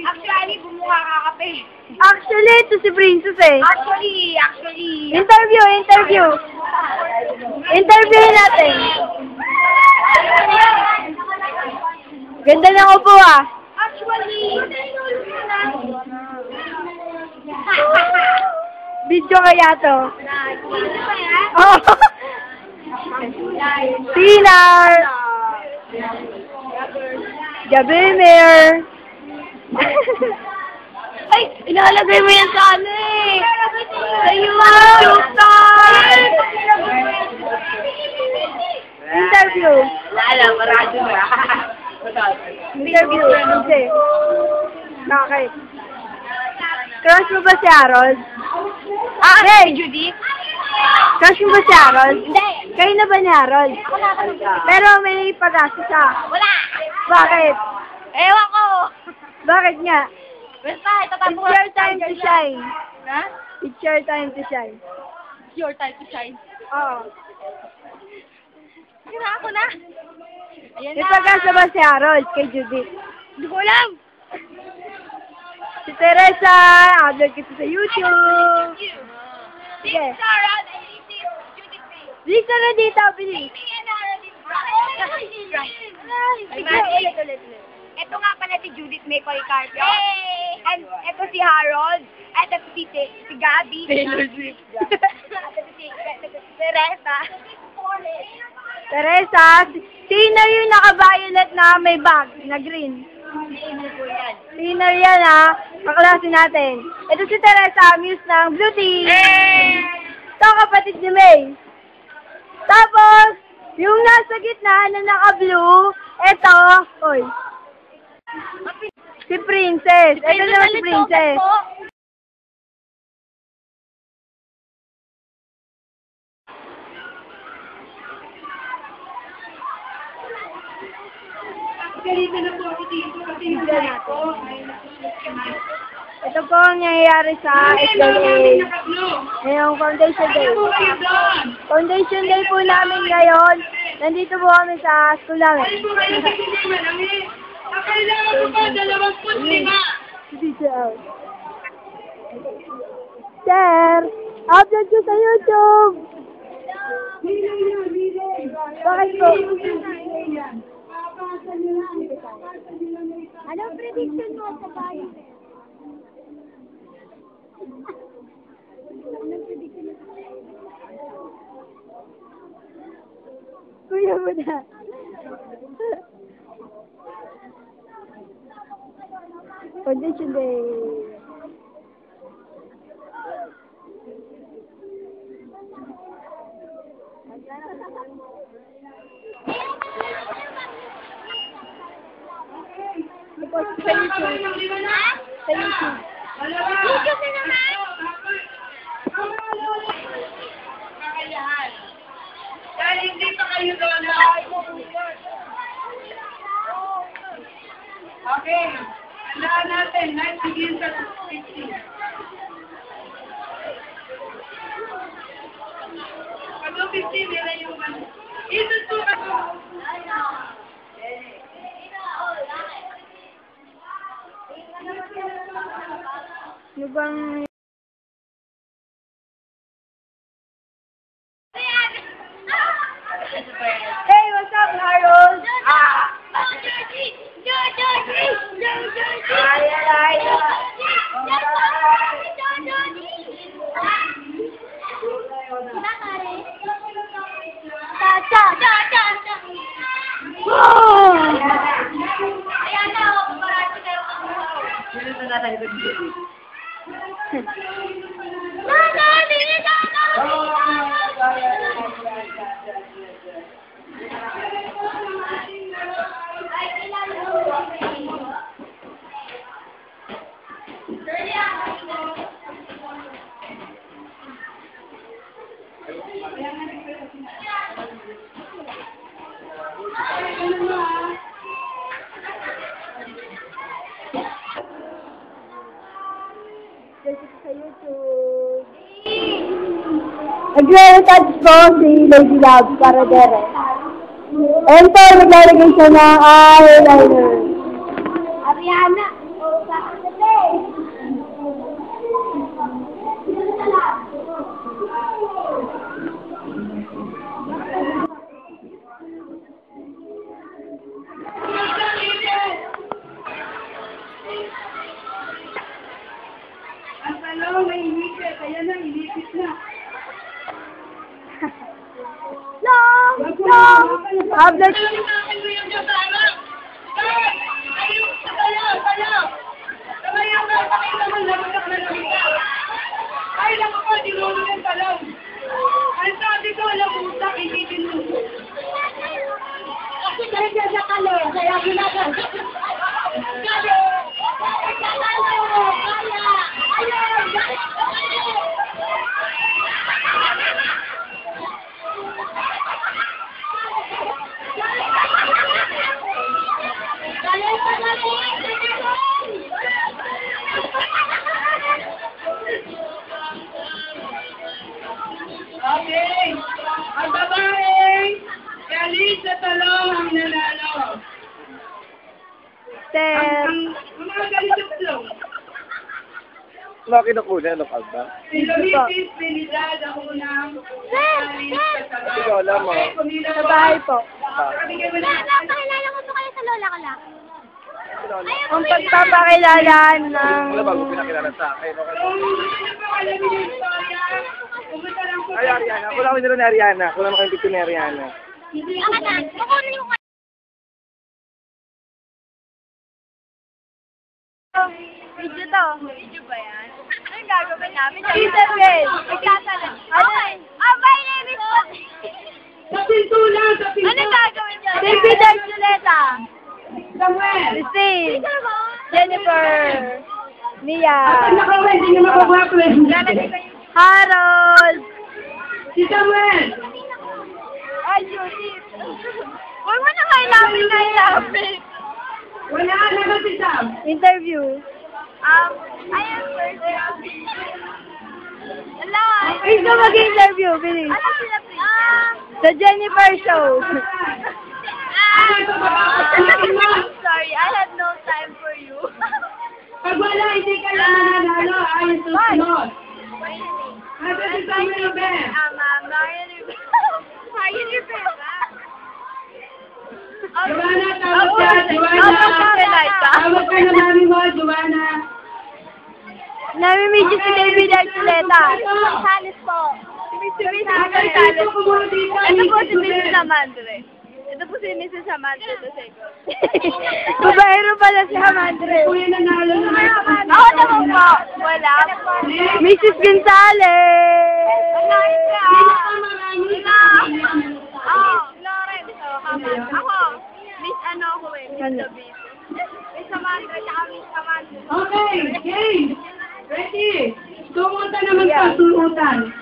Actually, bumukha ka kape. Actually, ito si Princess eh. Actually. Interview natin. Ganda ng upo ah. Actually. Video kaya to. Oh. Pinar. Gabrimer. Ay, ilalagay mo yan sa ano eh. Sa YouTube. Interview. Alam, marami ba? Interview. Kasi. Bakit? Crush mo ba si Harold? Hey, Judith. Crush mo ba si Harold? Hindi. Kayo na ba ni Harold? Wala ka na. Pero may pag-asa siya. Wala. Bakit? Ewan ko. Bakit nga? Basta, itatapos It's your time to shine. Ha? It's your time to shine. It's your time to shine. Oo. Kira ako na. Ayan May pag-asa ba si Harold kay Judith? Hindi ko alam. Si Teresa, upload kita sa YouTube. Sige. Dito na dito, bilis. Ulit. Ito nga pala si Judith May Policarpio. And ito si Harold. At ito si Gabi. Taylor Swift. At ito si Teresa. Teresa, sino yung naka-violet na may bag na green? Sino yan ha? Kaklase natin. Ito si Teresa, muse ng Blue Tea. Ito kapatid ni May. Tapos, yung nasa gitna na naka-blue, ito, oy. Si Princess. Ito naman si Princess. Ganito na po ako dito kasi nagdala ko. Ito po ang nangyayari sa SLA. Ngayong Foundation Day. Foundation Day po namin ngayon. Nandito po kami sa school namin. Kailangan ko pa 25. Sir, upload ko sa YouTube. Bakit po? Anong prediction mo sa bayan? Kuya mo na. Foundation Day. Sa YouTube. Sa YouTube. YouTube na naman! Kakayahan. Dahil hindi pa kayo doon. Okay. Tandaan natin. Night begins at 15. Pag 15, nila yung ano. Ito to ako. Ano bang... Hey, what's up, Harold? Sa YouTube. Nagre-retouch ko si Lady Love para dere. And po, naglalagay siya ng eyeliner. Ariana. O, kakasate. Ang talong may inipit, kaya na, inipit na. Long! Long! Hablat! Ay, naku po, dinulo ng talong. Ang sabi ko, lamutak, hindi dinulo. Kasi kahit sa kalo, kaya ginagawa. Kalo! Okay. Ang babae, galing sa talong ang nanalo. Ang mga galing sa talong. Bakit nakuha? Ano ka ba? Si Lumitis Trinidad ang unang galing sa talong. Hindi ko alam, ah. Sa bahay po. Pakabigay mo na. Pakilala mo to kayo sa lola ko lang. Ang pagpapakilala ng... Wala bago pinakilala sa akin. Okay. Kung gusto niyo po alam yung istorya, pumunta lang po. Ay, Ariana. Wala ko nila ni Ariana. Wala naman kayong picture ni Ariana. Ako na. Kukunin ko Video to. Video ba yan? Anong gagawin namin? Interview. Magsasalan. Ano? My name is... Sa pinto lang, sa pinto. Anong gagawin niyo? David Archuleta. Samuel. Christine. Jennifer. Mia. Ang nakawa, hindi niyo makukuha ko eh. Harold. Si Samuel. Ay, Judith. Huwag mo na kailangan na ilapit. Wala na si Sam. Interview. I am first. Hello. Please go mag-interview, bilis. Ano sila? The Jennifer Show. Sorry, I have no time for you. Pag wala, hindi ka lang mananalo. Ayos susunod. Ito si Samuel Ben. Marian Rivera. Joanna, tawag ka. Joanna. Tawag ka na mami mo, Joanna. Namimidyo si David Archuleta. Gonzales po. Si Mrs. Gonzales. Ito po dito. Ito po si Mrs. Amandre. Ito po si Mrs. Amandre. Babaero pala si Hamandre. Kuya nanalo naman. Ako naman po. Wala. Mrs. Gonzales. Lorenzo. Ako. Miss ano ako eh. Miss Ano? David. Miss Amandre. Tsaka Miss Amandre. Okay, game. Ready? Sumunta naman sa surutan.